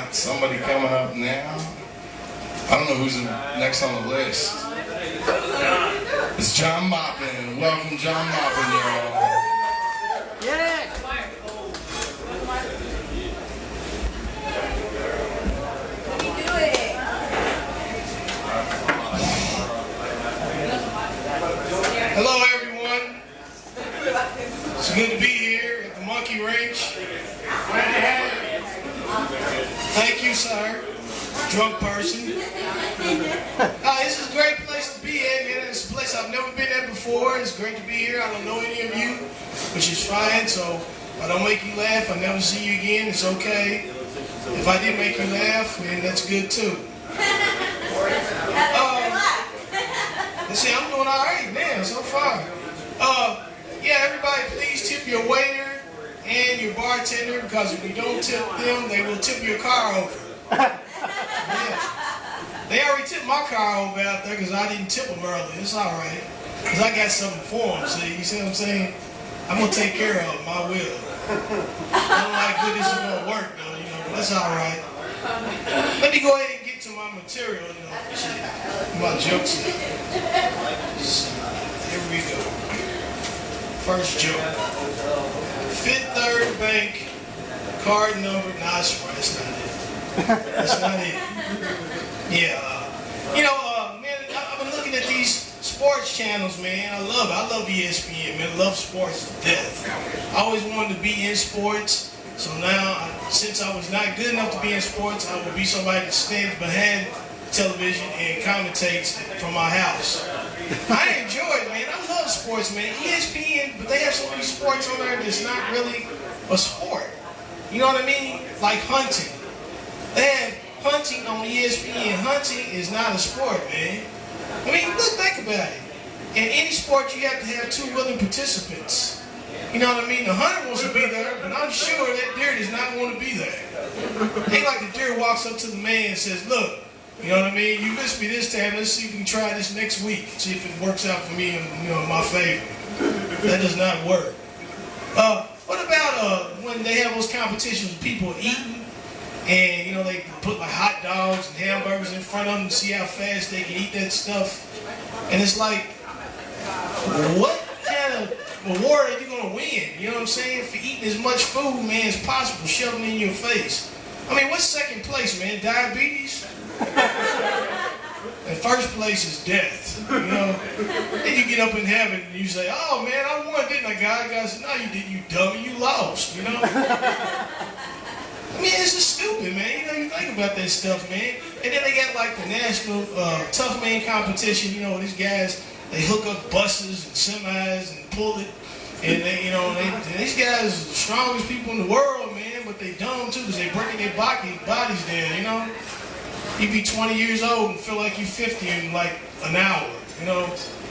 got somebody coming up now. I don't know who's next on the list. It's John Maupin. Welcome, John Maupin, y'all. Yeah. Hello, everyone. It's good to be here at the Monkey Ranch. Thank you, sir. Drunk person. This is a great place to be at, man. It's a place I've never been at before. It's great to be here. I don't know any of you, which is fine. So if I don't make you laugh, I never see you again. It's okay. If I did make you laugh, then that's good too. See, I'm doing all right now so far. Yeah, everybody, please tip your waiter and your bartender, because if you don't tip them, they will tip your car over. Yeah. They already tipped my car over out there because I didn't tip them earlier. It's all right, because I got something for them. See, you see what I'm saying? I'm gonna take care of them. I will. I don't know how good this is gonna work though, you know, but that's all right. Let me go ahead and get to my material, you know, my jokes. Here we go. First joke. Fifth Third Bank, card number. Nah, that's right. That's not it. That's not it. Yeah. You know, man, I've been looking at these sports channels, man. I love it. I love ESPN, man. I love sports to death. I always wanted to be in sports. So now, since I was not good enough to be in sports, I will be somebody that stands behind television and commentates from my house. I enjoy it, man. I love sports, man. ESPN, but they have so many sports on there that's not really a sport. You know what I mean? Like hunting. They have hunting on ESPN. Hunting is not a sport, man. I mean, look, think about it. In any sport, you have to have two willing participants. You know what I mean? The hunter wants to be there, but I'm sure that deer does not want to be there. Ain't like the deer walks up to the man and says, look, you know what I mean? You missed me this time. Let's see if we can try this next week. See if it works out for me in, you know, my favor. That does not work. What about when they have those competitions with people eating, and you know they put like hot dogs and hamburgers in front of them to see how fast they can eat that stuff, and it's like, what kind of award are you gonna win? You know what I'm saying? For eating as much food, man, as possible, shoving it in your face. I mean, what's second place, man? Diabetes? And first place is death, you know. Then you get up in heaven and you say, oh man, I won, didn't I, God? God said, no, you didn't, you dummy, you lost, you know. I mean, it's just stupid, man. You know, you think about that stuff, man. And then they got like the national tough man competition, you know, these guys, they hook up buses and semis and pull it. And they, you know, these guys are the strongest people in the world, man, but they dumb too because they breaking their bodies down, you know. You be 20 years old and feel like you're 50 in like an hour, you know.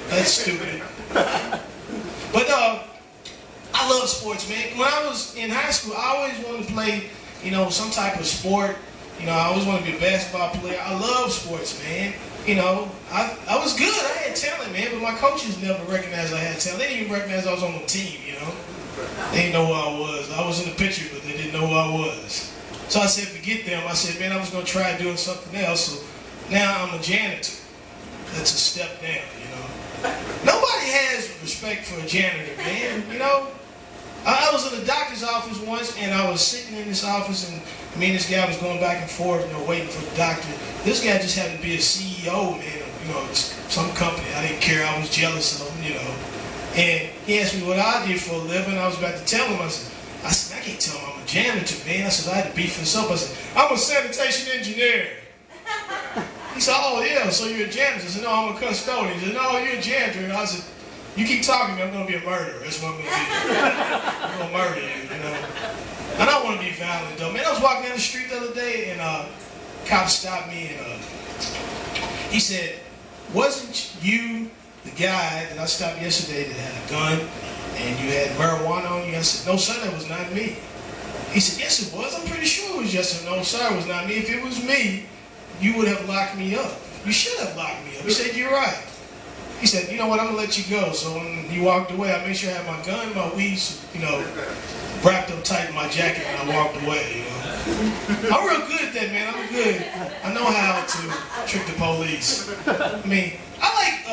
That's stupid. But I love sports, man. When I was in high school, I always wanted to play, you know, some type of sport. You know, I always wanted to be a basketball player. I love sports, man. You know, I was good. I had talent, man, but my coaches never recognized I had talent. They didn't even recognize I was on the team, you know. They didn't know who I was. I was in the picture, but they didn't know who I was. So I said, forget them. I said, man, I was going to try doing something else. So now I'm a janitor. That's a step down, you know. Nobody has respect for a janitor, man, you know. I was in the doctor's office once, and I was sitting in this office, and me and this guy was going back and forth, you know, waiting for the doctor. This guy just happened to be a CEO, man, of, you know, some company. I didn't care. I was jealous of him, you know. And he asked me what I did for a living. I was about to tell him. I said, I can't tell him I'm a janitor, man. I said, I had to beef this up. I said, I'm a sanitation engineer. He said, oh, yeah, so you're a janitor. I said, no, I'm a custodian. He said, no, you're a janitor. And I said, you keep talking to me, I'm going to be a murderer. That's what I'm going to be. I'm going to murder you, you know. And I want to be violent, though. Man, I was walking down the street the other day, and a cop stopped me, and he said, wasn't you the guy that I stopped yesterday that had a gun and you had marijuana on you? I said, no, sir, that was not me. He said, yes, it was. I'm pretty sure it was just a no, sir, it was not me. If it was me, you would have locked me up. You should have locked me up. He said, you're right. He said, you know what, I'm going to let you go. So when he walked away, I made sure I had my gun, my weed, you know, wrapped up tight in my jacket, and I walked away, you know. I'm real good at that, man. I'm good. I know how to trick the police. I mean, I like,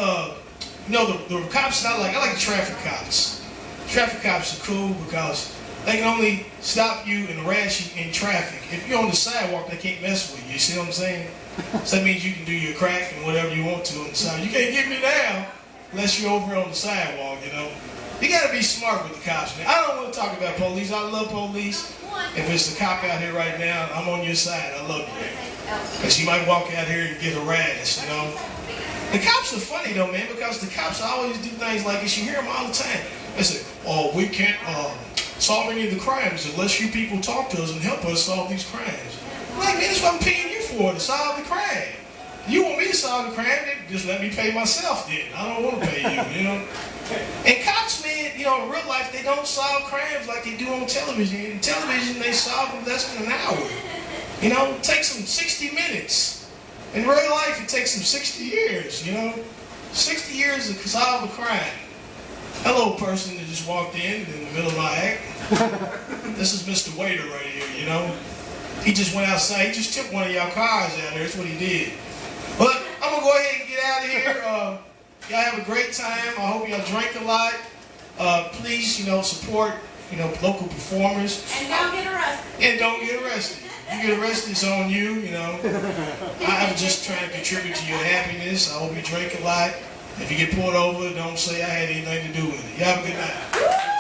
the cops I like the traffic cops. Traffic cops are cool because they can only stop you and harass you in traffic. If you're on the sidewalk, they can't mess with you. You see what I'm saying? So that means you can do your crack and whatever you want to on the side. You can't get me down unless you're over on the sidewalk, you know. You got to be smart with the cops, man. I don't want to talk about police. I love police. If it's a cop out here right now, I'm on your side. I love you, man. Because you might walk out here and get harassed, you know. The cops are funny, though, man, because the cops always do things like this. You hear them all the time. They say, oh, we can't solve any of the crimes unless you people talk to us and help us solve these crimes. I'm like, man, that's what I'm paying you for, to solve the crime. You want me to solve the crime, then just let me pay myself then. I don't want to pay you, you know. And cops, man, you know, in real life, they don't solve crimes like they do on television. In television, they solve them less than an hour. You know, it takes them 60 minutes. In real life, it takes them 60 years, you know. 60 years to solve a crime. Hello, person that just walked in the middle of my act. This is Mr. Waiter right here, you know. He just went outside. He just took one of y'all cars out there. That's what he did. But I'm going to go ahead and get out of here. Y'all have a great time. I hope y'all drink a lot. Please, you know, support, you know, local performers. And don't get arrested. And don't get arrested. You get arrested, it's on you, you know. I'm just trying to contribute to your happiness. I hope you drink a lot. If you get pulled over, don't say I had anything to do with it. You have a good night.